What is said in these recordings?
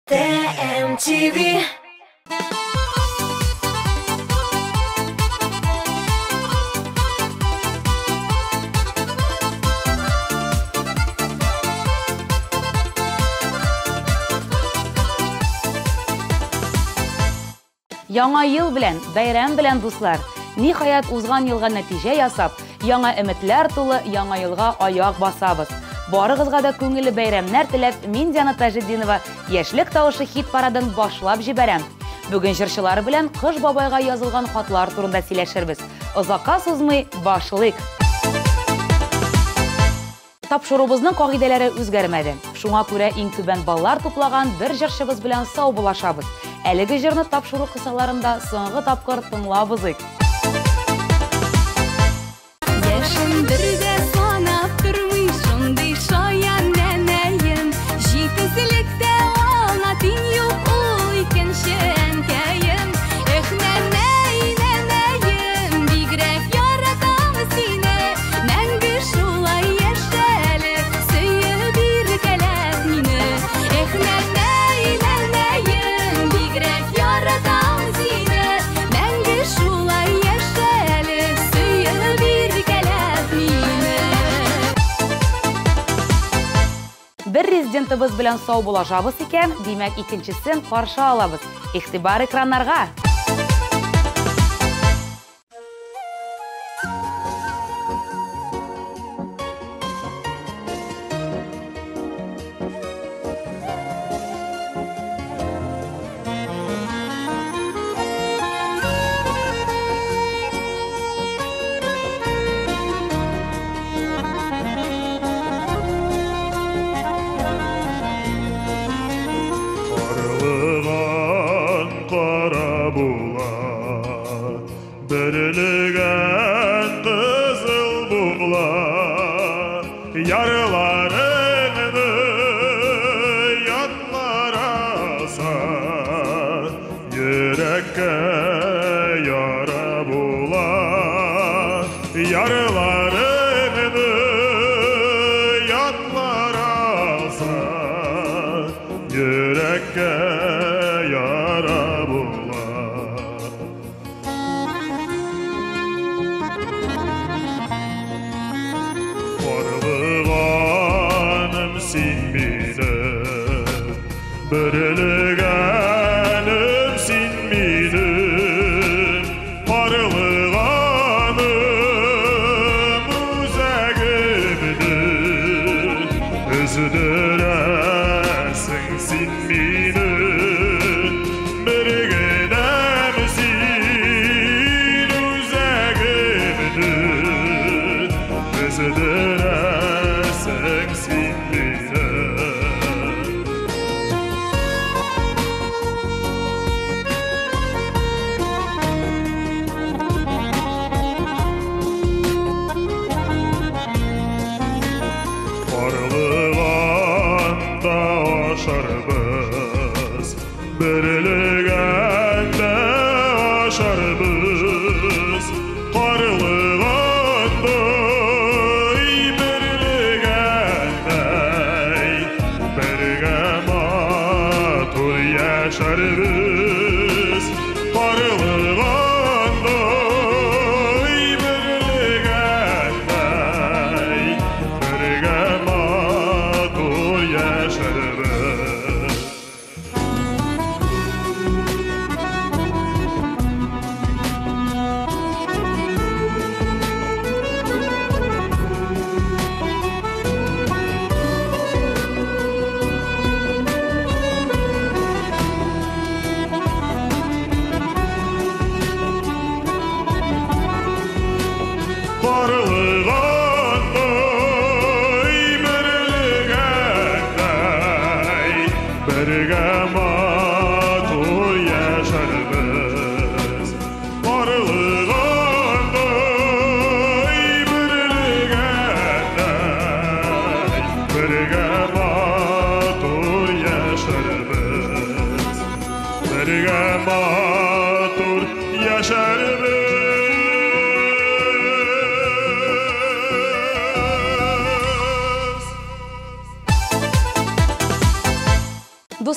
TMTV. Яңа ел белән, бәйрәм белән дуслар, ниһаять узган елга нәтиҗә ясап, яңа өметләр тулы яңа елга аяк басабыз. Барыгызга да күңелле бәйрәмнәр теләп, мин Диана Таҗетдинова яшьлек тавышы хит парадын башлап җибәрәм. Бүген җырчылар белән Кыш бабайга язылган хатлар турында сөйләшербез. Озакка сузмый башлыйк. Тапшырубызның кагыйдәләре үзгәрмәде. Шуңа күрә иң түбән баллар туплаган бер җырчыбыз белән саубулашабыз. Әлеге җырны тапшыру кысаларында соңгы тапкыр тыңлабызык. Яшен бергә санап тормый шундый шаян нәнәем, җитезлектә аңа тиң юк ул икенче әнкәем. Эх, нәнәем, бигрәк яратам сине, мәңге шулай яшәлек, сөеп биргәләп мине. Эх, нәнәем, бигрәк яратам сине, мәңге шулай яшәлек, сөеп биргәләп мине. Бер резидентыбыз белән саубулашабыз икән, димәк икенчесен каршы алабыз. Игътибар экраннарга. Берлеген кызыл бугла, ярыларыңны ятлараса, йөрәккә яра була. Ярыларыңны ятлараса, йөрәккә яра була. Барлыганым син минем, берлегәнем син минем, барлыганым үзәгемне өздерәсең син минем, бергәнем син үзәгемне özderəsəng sin minə. Barlığanda aşarbız, birligəndə aşarbız, qarlığanda yaşarız, barılığanda birligəndə, birgə matur yaşarız. Barılığanda birligəndə, birgə matur yaşarız. Barılığanda birligəndə, birgə matur yaşarız. Birgə matur yaşarız.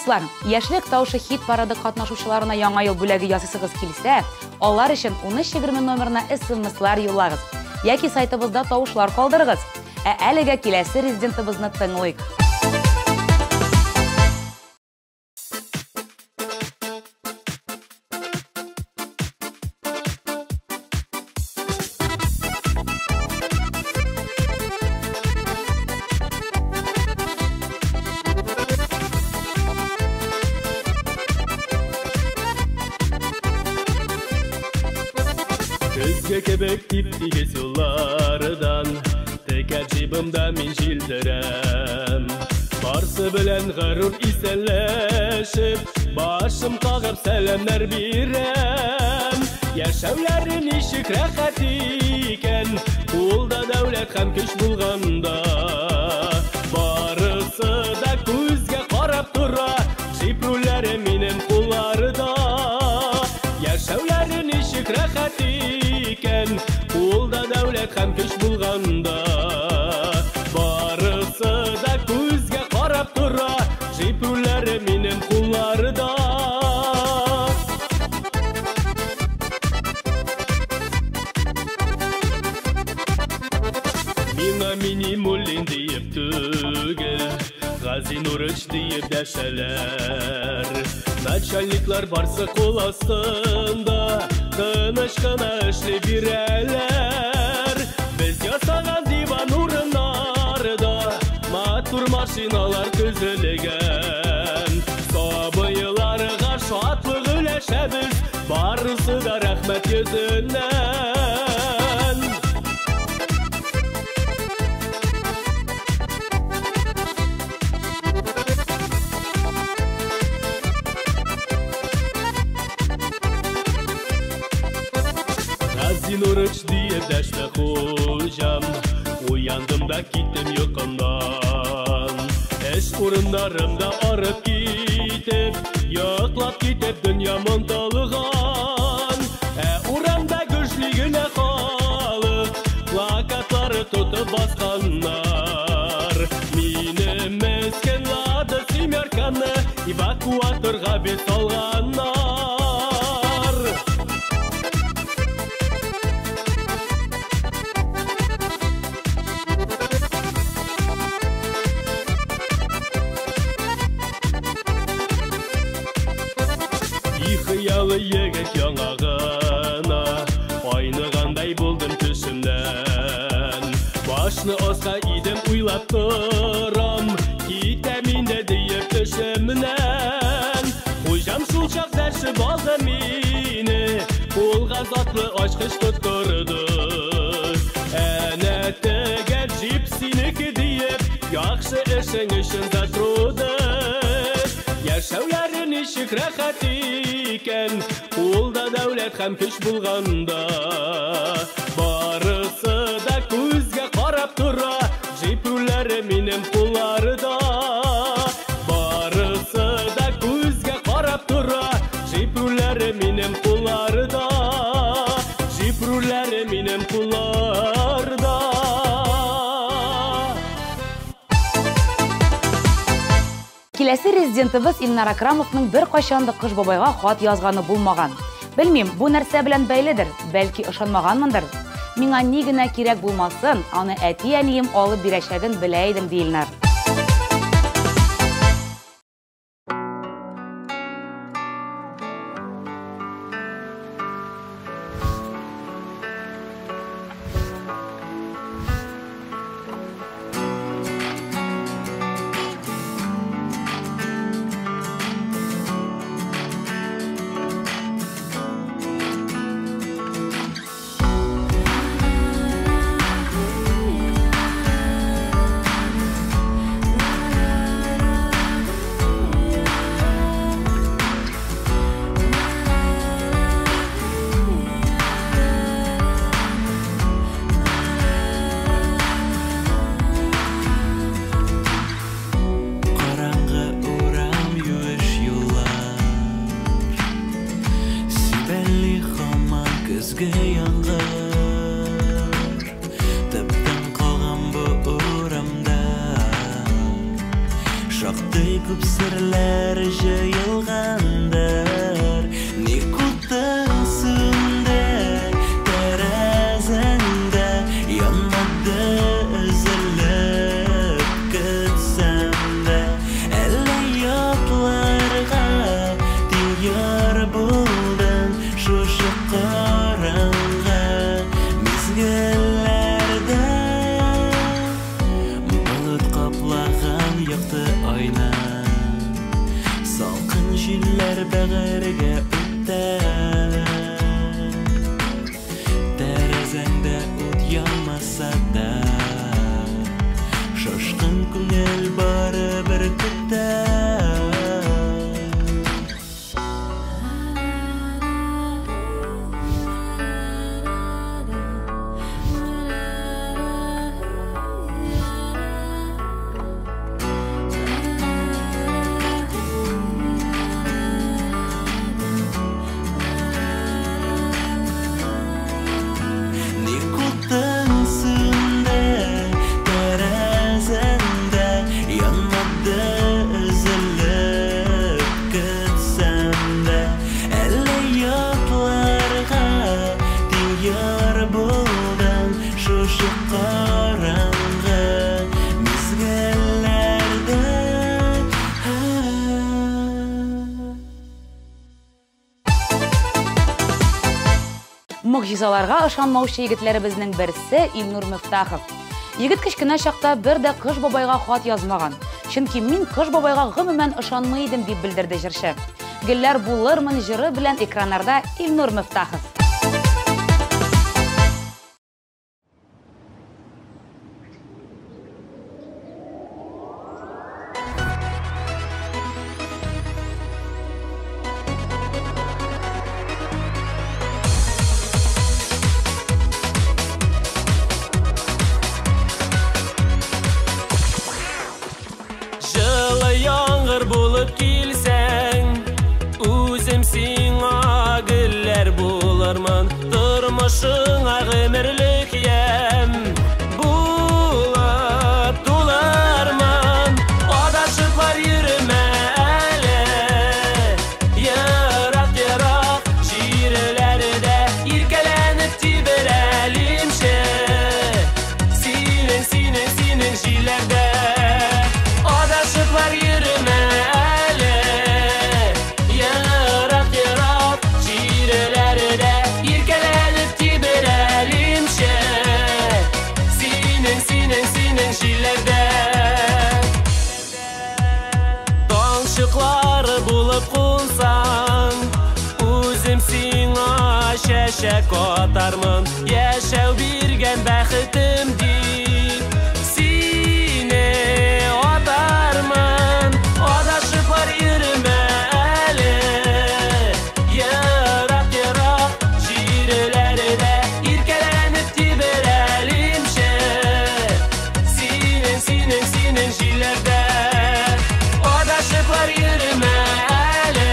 дуслар, Яшьлек таушы хит парады катнашучыларына яңа ел бүләге ясыйсыгыз килсә, алар өчен 1320 номерына SMS-лар юллагыз яки сайтыбызда тавышлар калдырыгыз. Әлегә киләсе резидентыбызны тыңлыйк. Көзге кебек тип-тигез юллардан текәр җибымда мин җилдерәм. Барсы белән ғарур исәнләшеп, башым кагып сәламнәр бирәм. Яшәүләре ничек рәхәт икән, кулда дәүләт һәм көч булганда. Барысы да күзгә карап тора, җипроләре минем кулларда. Яшәүләре ничек рәхәт икән, кулда дәүләт һәм көч булганда. Барысы да күзгә карап тора, җипроләре минем кулларда. Миңа Минимуллин диеп түгел, Гази Нурыч диеп дәшәләр. Начальниклар барсы кул астында, тыныч кына эшли бирәләр. Без ясаган диван урыннарда матур машиналар төзелгән. Сабыйларга шатлык өләшәбез, барысы да рәхмәт йөзеннән. Нурыч диеп дәште хуҗам, уяндым да киттем йокымдан. Эш урындарымда арып китеп, йоклап китеп дөньям онтылган. Урамда гөжли генә халык, плакатлары тотып басканнар. Минем мескен Лада Семерканы эвакуаторга бит салганнар. Хыялы егет яңагына, айныгандай булдым төшемнән. Башны аска идем уйлап торам, китәм инде диеп төшемнән. Хуҗам шул чак дәшеп алды мине, кулга затлы ачкыч тоттырды. Әнә тегәр җип синеке диеп, яхшы эшең өчен затруды. Яшәүләре ничек рәхәт икән, кулда дәүләт һәм көч булганда. Барысы да күзгә карап тора, җипроләре минем кулларда. Барысы да күзгә карап тора, җипроләре минем кулларда. Җипроләре минем кулларда. Киләсе резидентыбыз Илнар Акрамовның бер кайчан да Кыш бабайга хат язганы булмаган. Белмим, бу нәрсә белән бәйледер, бәлки ышанмаганмындыр. Миңа ни генә кирәк булмасын, аны әти-әнием алып бирәчәген белә идем, ди Илнар. Шактый күп серләр Güllər jayılğandır Nikuttың sündə Tərəzəndə Yanmadı üzülüp Kütsəm də Әлі yoklarga Diyar buldun Şuşu qarаңғы Mizgillerde Bulut qaplağan yaktı ayna Salqın jiller bəğirge üttə Tərəzəngdə ut yanmasa da Şaşqın күңел бары бір күттә Nikuttың sündə Tərəzəndə Yanmadı üzülüp Kütsəm də Әлі yoklarga Diyar buldun Şuşu qarаңғы Mizgillerde Могҗизаларга ышанмаучы егетләребезнең берсе Илнур Мифтахов. Егет кечкенә чакта бер дә Кыш бабайга хат язмаган. Чөнки мин Кыш бабайга гомумән ышанмый идем дип белдерде җырчы. Гөлләр булырмын җыры белән экраннарда Илнур Мифтахов. Жылы яңгыр булып килсәң, үзем сиңа гөлләр булырмын, тормышыңа гомерлек ям булып тулармын. Адашыклар йөрмә әле, ерак-ерак җирләрдә иркәләнеп тиберәлимче, синең җилләрдә. Адашыклар йөрмә әле, ерак-ерак җирләрдә иркәләнеп тиберәлимче, синең җилләрдә. Таңчыклары булып кунсаң, үзем сиңа чәчәк атармын, яшәү биргән бәхетем дип сине атармын. Адашыклар йөрмә әле, ерак-ерак җирләрдә иркәләнеп тиберәлимче, синең җилләрдә. Адашыклар йөрмә әле,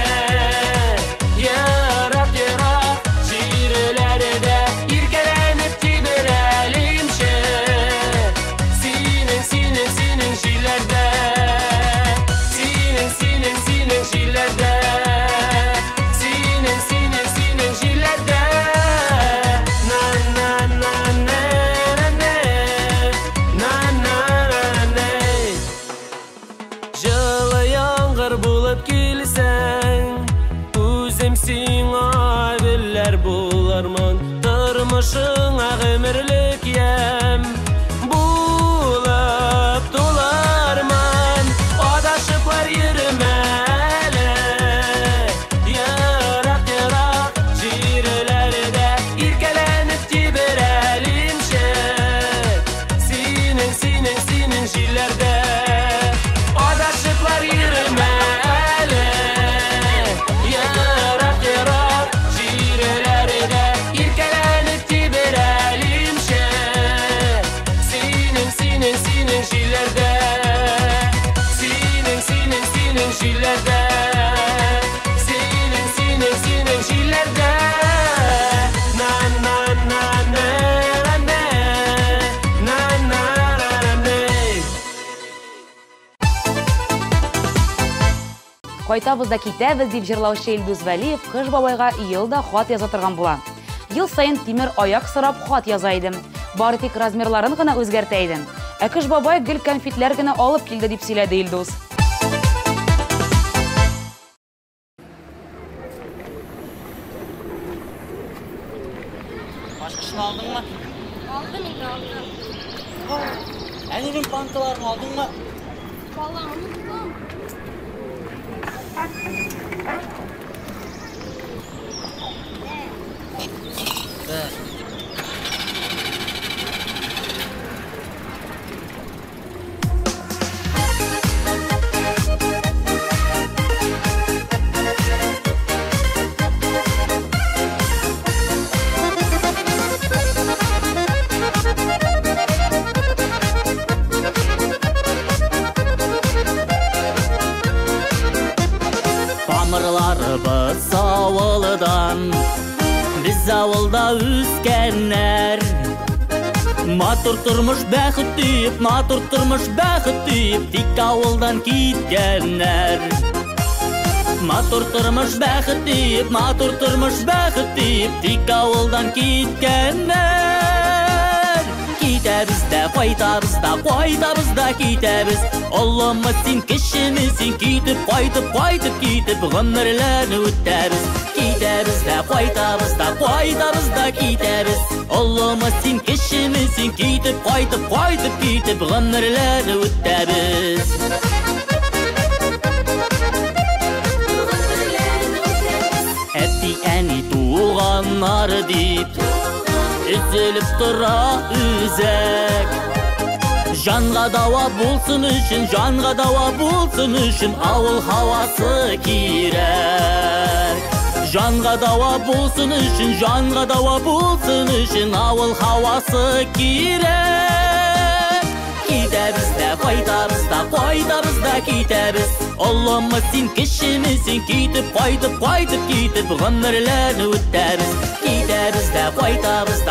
ерак-ерак җирләрдә иркәләнеп тиберәлимче, синең җилләрдә. Синең җилләрдә. Синең җилләрдә. На-на-на-на-на. На-на-на-на. Жылы яңгыр булып килсәң, үзем сиңа гөлләр булырмын, тормышыңа гомерлек ям булып тулармын. Адашыклар йөрмә әле, ерак-ерак җирләрдә иркәләнеп тиберәлимче, синең җилләрдә. Адашыклар йөрмә әле, ерак-ерак җирләрдә иркәләнеп тиберәлимче, кайтабыз да китәбез дип җырлаучы Илдус Вәлиев кыш бабайга елда хат яза торган була. Ел сайын тимер аяк сорап хат яза идем. Бары тик размерларын гына үзгәртә идем. Ә кыш бабай гел конфетләр генә алып килде дип сөйләде Илдус. Başkasını aldın mı? Aldım indi aldım. Annenin pankalarını aldın mı? Vallahi unuttum. Evet. Тамырларыбыз авылдан, biz авылда үскәннәр. Матур тормыш бәхет дип, тик авылдан киткәннәр. Матур тормыш бәхет дип, тик авылдан киткәннәр. Китәбез дә, кайтабыз да китәбез. Олымыз син, кешемез син, китеп, кайтып, гомерләрне үтәбез. Китәбез дә, кайтабыз да китәбез. Олымыз син, кешемез син, китеп, кайтып, гомерләрне үтәбез. Әти, әни, туганнар дип üzülüp tura üzek. Janға дауа bulsun üçün, avul havası kirek. Janға дауа bulsun üçün, avul havası kirek. Kitəbiz də, qaytabız da kitəbiz. Olmaz sin, kişimiz sin, kitib, qaytib, gümürlərini üttəbiz. Kitəbiz də, qaytabız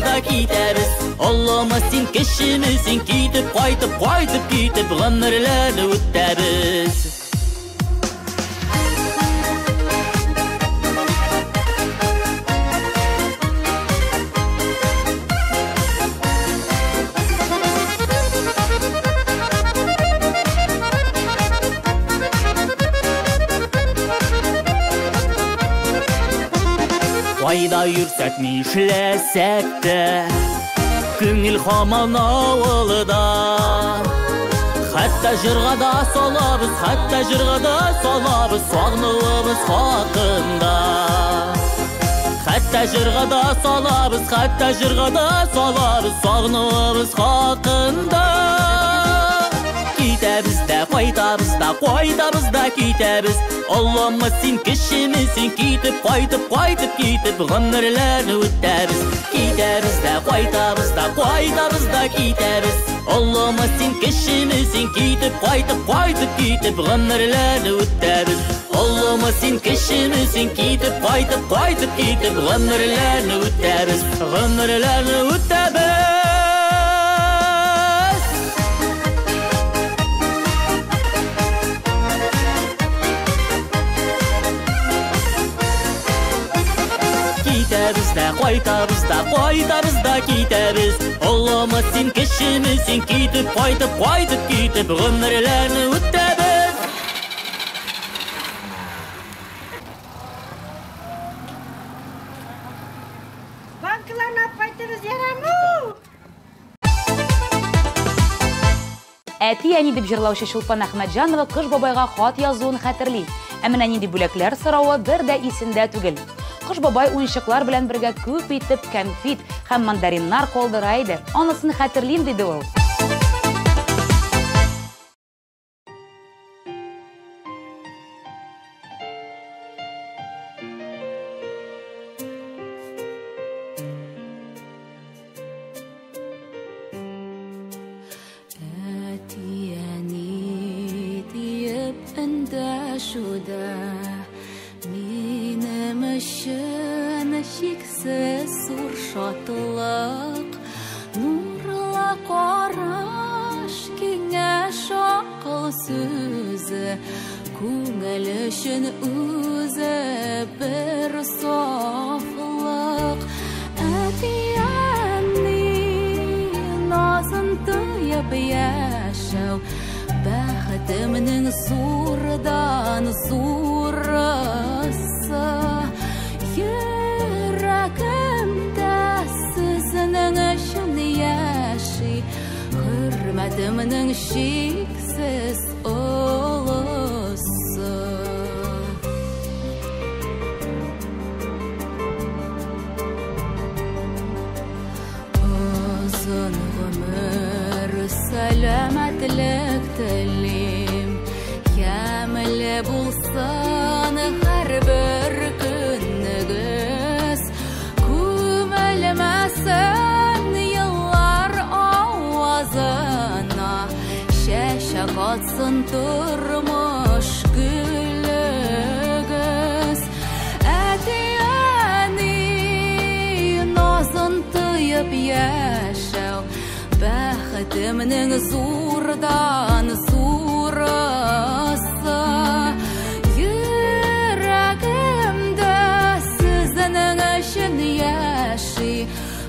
da kitəbiz. Olmaz sin, kişimiz sin, kitib, qaytib, gümürlərini üttəbiz. Ayda yürsek mi işlesek de Küngül haman avılıda Hatta jırga da solabız Soğnığımız hakkında Hatta jırga da solabız Soğnığımız hakkında Kitəbiz də, qaytabız da kitəbiz. Olmaz sin, kişimiz sin, kitib, qaytib, gümürlərini üttəbiz. Kitəbiz də, qaytabız da kitəbiz. Olmaz sin, kişimiz sin, kitib, qaytib, gümürlərini üttəbiz. Olmaz sin, kişimiz sin, kitib, qaytib, gümürlərini üttəbiz. Kitəbiz də, qaytabız da kitəbiz. Olmaz sin, kişimiz sin, kitib, qaytib, gümürlərini üttəbiz. Bankalarına qaytırız yaramı? Әти әни дип җырлаучы Шулпан Әхмәтҗанова кыш бабайга хат язуын хәтерли. Ә менә нинди бүләкләр сорауы бер дә исендә түгел. Кыш бабай уенчыклар белән бергә күп итеп конфет һәм мандариннар калдыра иде. Анысын хәтерлим диде ул. Минем өчен чиксез зур шатлык, нурлы караш, киңәш акыл сүзе, Күңел үшін өзі бір софлық әтияны назын тыйып яшау бәхетімнің зурдан зурысы Йөрәгемдә сезнең өчен яши Хөрмәтемнең шиксез олысы Озын гомер сәламәтлек телим Ямле булсын һәрбер көннегез Күмелмәсен еллар авазына Шәшәк атсын тормыш гөлегез Әтияны назын тыйып яшәү Бәхетемнең зурдан зурысы Йөрәгемдә сезнең өчен яши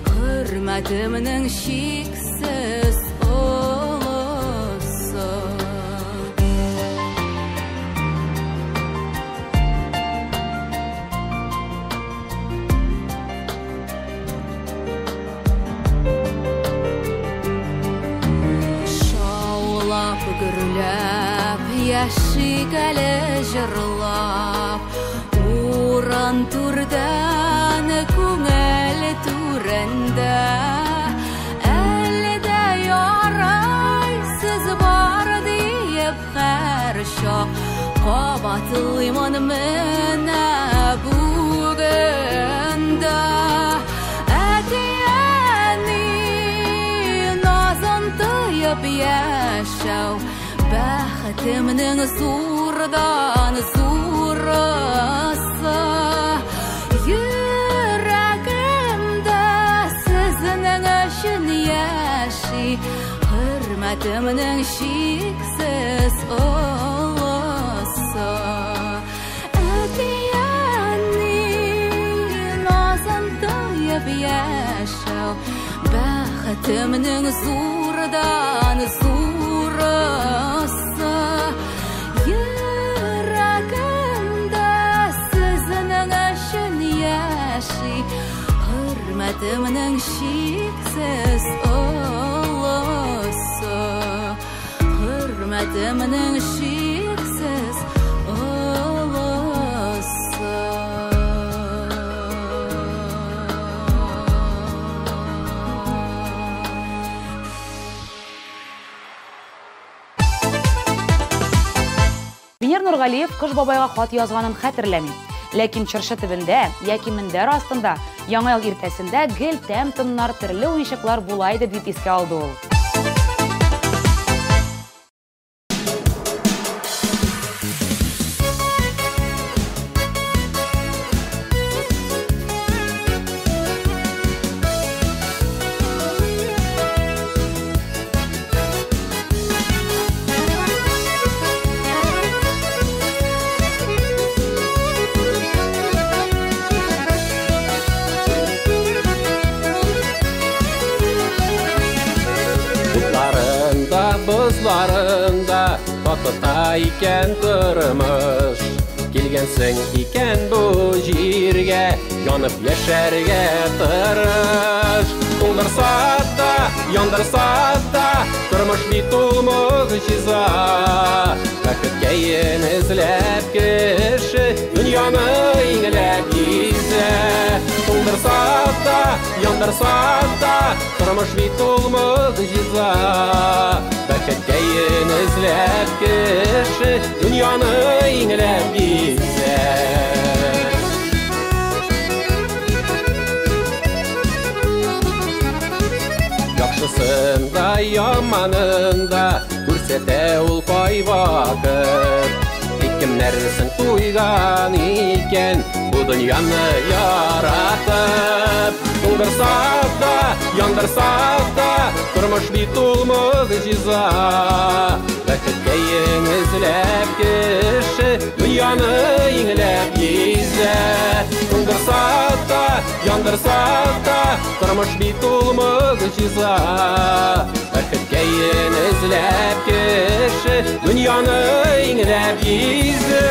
Хөрмәтемнең шиксез олысы Шаулап гөрләп яшик әле җырлап Уран түрдән күңел түрендә Әле дә ярай сез бар диеп һәр чак Кабатлыймын менә бүген дә Әтияны назын тыйып яшәү Бәхетемнең зурдан зурысы Йөрәгемдә сезнең өчен яши Хөрмәтемнең шиксез олысы Әтияны назын тыйып яшәү Бәхетемнең зурдан зурысы Йөрәгемдә сезнең өчен яши Хөрмәтемнең шиксез олысы Хөрмәтемнең шиксез олысы Венер Нургалиев Кыш бабайга хат язганын хәтерләми. Ләкин чыршы төбендә яки мендәр астында яңа ел иртәсендә гел тәм-томнар төрле уенчыклар була иде дип искә алды ул. Buzlarında tatlıta iken tırmış Келгенсің икен бұл жерге Янып яшәргә тырыш Туңдырса да, яндырса да Тормыш бит ул мөгъҗиза Бәхеткә эзләп кеше Дөньяны иңләп гизә Туңдырса да, яндырса да Тормыш бит ул мөгъҗиза Бәхеткә эзләп кеше Дөньяны иңләп гизә Яхшысында, яманында күрсәтә ул кайвакыт Кемнәрсен туйган икән бу дөньяны яратып Туңдырса да, яндырса да, тормыш бит ул мөгъҗиза. Бәхеткә еңезләп кеше, дөньяны иңләп йөзә. Туңдырса да, яндырса да, тормыш бит ул мөгъҗиза. Бәхеткә еңезләп кеше, дөньяны иңләп йөзә.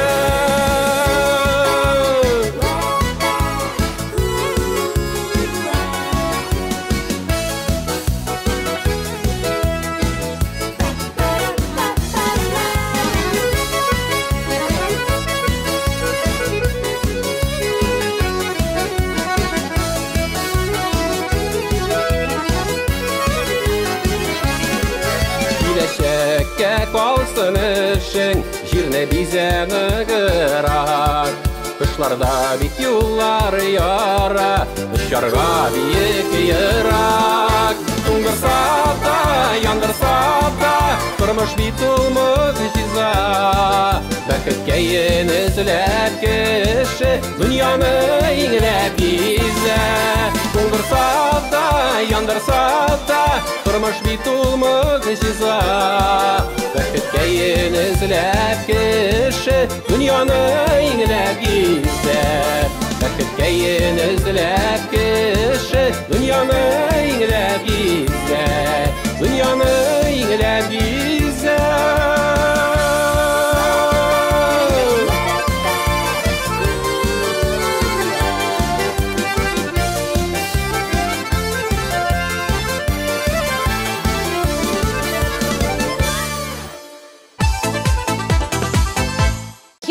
Киләчәккә калсын эшең, җирне бизәне гырак. Кышларда бит юллар яра, очарга биек ерак. Туңдырса да, яндырса да, тормыш бит ул мөгъҗиза. Бәхеткә еңезләп кеше, дөньяны иңләп йөзә. Туңдырса да, яндырса да, тормыш бит ул мөгъҗиза. Бәхеткә еңезләп кеше, дөньяны иңләп йөзә. Бәхеткә еңезләп кеше, дөньяны иңләп йөзә. Дөньяны иңләп йөзә.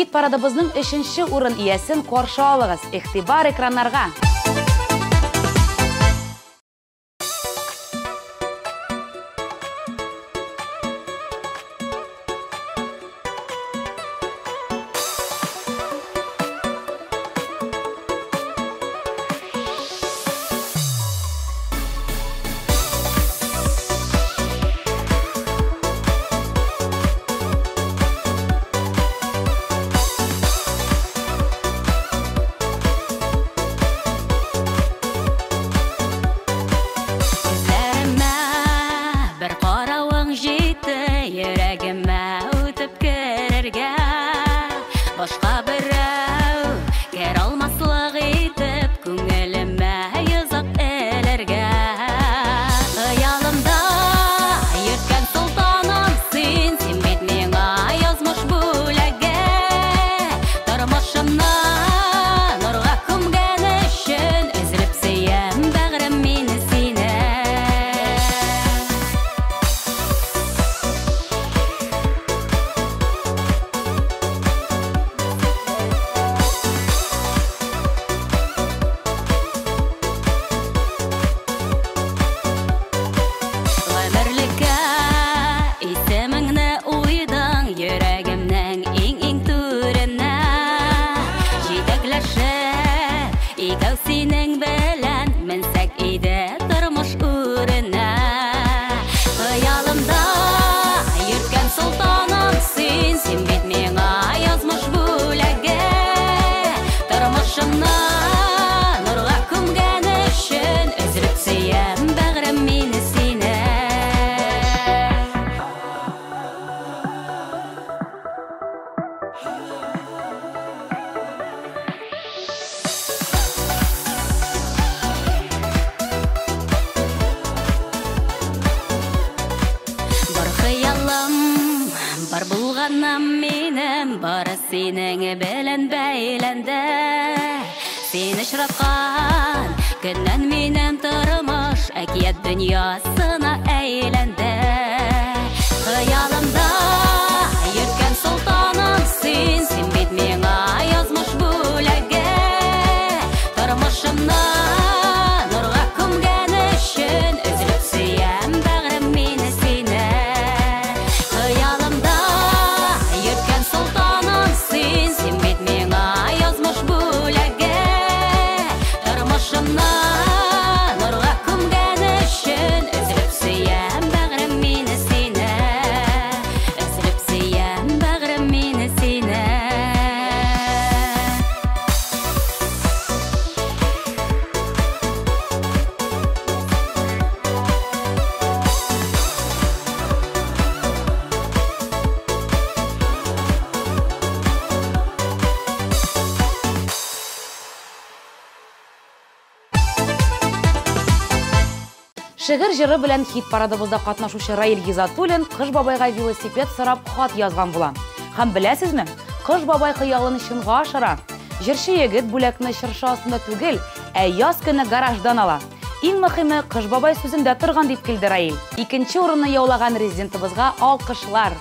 Хит парадыбызның 3-нче урын иясен каршы алыгыз. Игътибар экраннарга. Синең белән бәйләнде, син очраткан көннән минем тормыш әкият дөньясына әйләнде. Хыялымда йөргән солтаным син, син бит миңа язмыш бүләге. Тормышымны нурга күмгән өчен өзелеп сөям бәгърем мине сине. Хыялымда йөргән солтаным син, син бит миңа язмыш бүләге. Тормышымны нурга күмгән өчен өзелеп Шигырь җыры белән хит парадыбызда катнашучы Раил Гизатуллин Кыш бабайга велосипед сорап хат язган була. Һәм беләсезме, Кыш бабай хыялын чынга ашыра. Җырчы егет бүләкне чыршы астында түгел, ә яз көне гараждан ала. Иң мөһиме, Кыш бабай сүзендә торган дип килде Раил. Икенче урынны яулаган резидентыбызга алкышлар.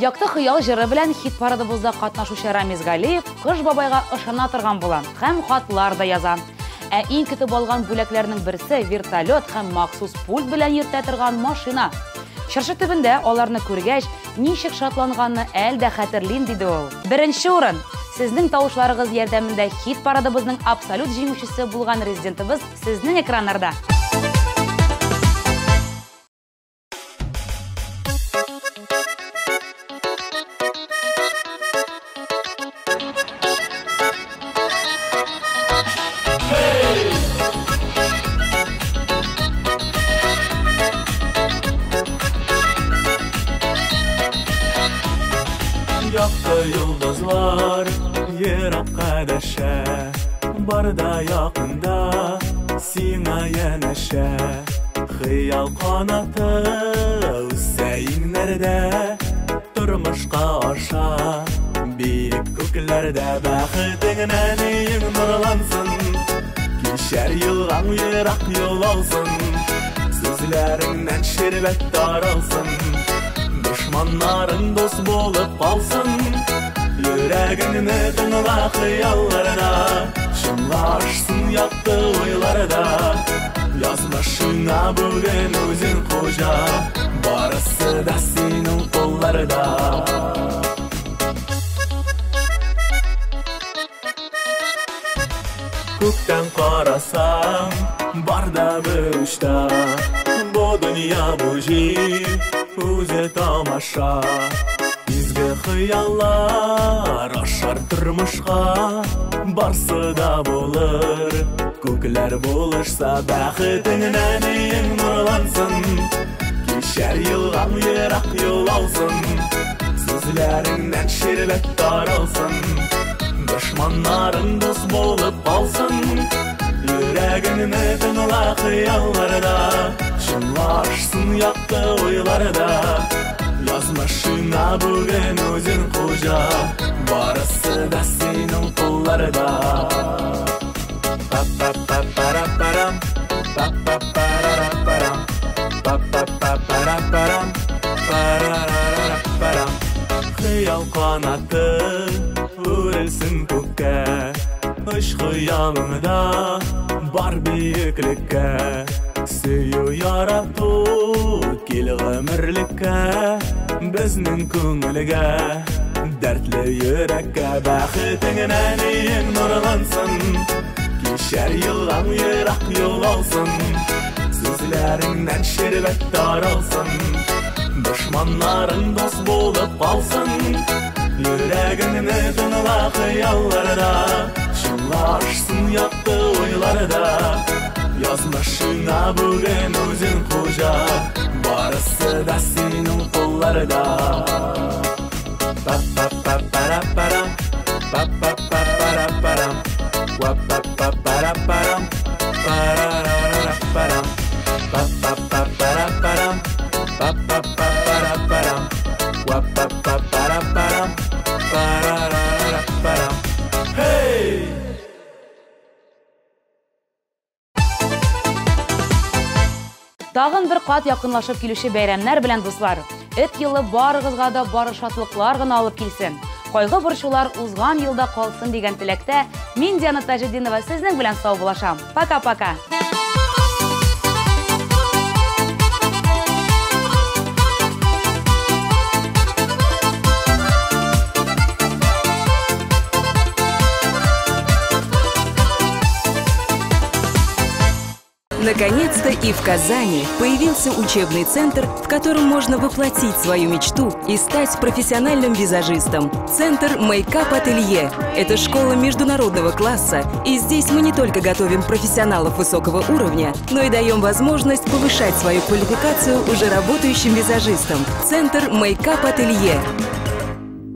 Якты хыял җыры белән хит парадыбызда катнашучы Рамиз Галиев Кыш бабайга ышана торган була һәм хатлар да яза. Ә иң көтеп алган бүләкләрнең берсе вертолет һәм махсус пульт белән йөртә торган машина. Чыршы төбендә аларны күргәч, ничек шатланганны әлдә хәтерлим диде ул. Беренче урын. Сезнең тавышларыгыз ярдәмендә хит парадыбызның абсолют җиңүчесе булган резидентыбыз сезнең экраннарда. Yakta yıldızlar Yirakka däşe Barda yakında Sina yeneşe Hıyal kanatı Üsseyin nerede Turmuşqa aşa Büyük köklerde Bəxtinden eyin nurlansın Kişer yılğan yirak yol olsun Sözlerinden şerbet daralsın Düşmanların dost bolup kalsın Yüreğini tınla hıyallarına Şınlaşsın yaktı oylarda Yazmışına bugün özün koca Barısı da senin kollarda Көктен қарасаң, барда бір ұшта Бұ дүния бұжи, өзі тамаша Изгі қияллар ашар тұрмышқа Барсы да болыр, көклер болышса Бәхетіңнен ең нұрлансын Кешер йылған ерақ yol алсын Сөзлеріңнен шербет таралсын Düşmanların dost bolup kalsın Yüreğini tınla hıyallarda Şınlaşsın yaktı oylarda Yazmışına bugün özün koca Barısı da senin kollarda Pa-pa-pa-para-param Pa-pa-para-param Pa-pa-pa-para-param Para-ra-ra-param Hıyal kanatı Örülsün көкке Үш хыялыңда бар биікlikке Сөю ярату кел ғөмірлікке Бізнің көңілге Дәртлі йөрәккә Бәхетіңнен ең нұрлансын Кешер йылған ерақ yol алсын Сөзлеріңнен шербет таралсын Düşmanların dost bolup kalsın Yüreğini tınla hıyallarda Şınlaşsın yaktı oylarda Yazmışına bugün özün koca Barısı da senin kollarda Pa-pa-pa-para-param Pa-pa-pa-para-param Pa-pa-pa-para-param Pa-ra-ra-ra-param Pa-pa-pa-para-param Pa-pa-pa-para-param Pa-pa-pa-para-param Pa-ra-ra-ra-param Hey! Тагын бер кат якынлашып килүче бәйрәмнәр белән дуслар. Эт йылы барыгызга да бары шатлыклар гына алып килсен. Кайгы борчулар узган елда калсын дигән теләктә мин Диана Таҗетдинова сезнең белән саубулашам. Пока-пока. Наконец-то и в Казани появился учебный центр, в котором можно воплотить свою мечту и стать профессиональным визажистом. Центр Мейкап Ателье. Это школа международного класса, и здесь мы не только готовим профессионалов высокого уровня, но и даем возможность повышать свою квалификацию уже работающим визажистам. Центр Мейкап Ателье.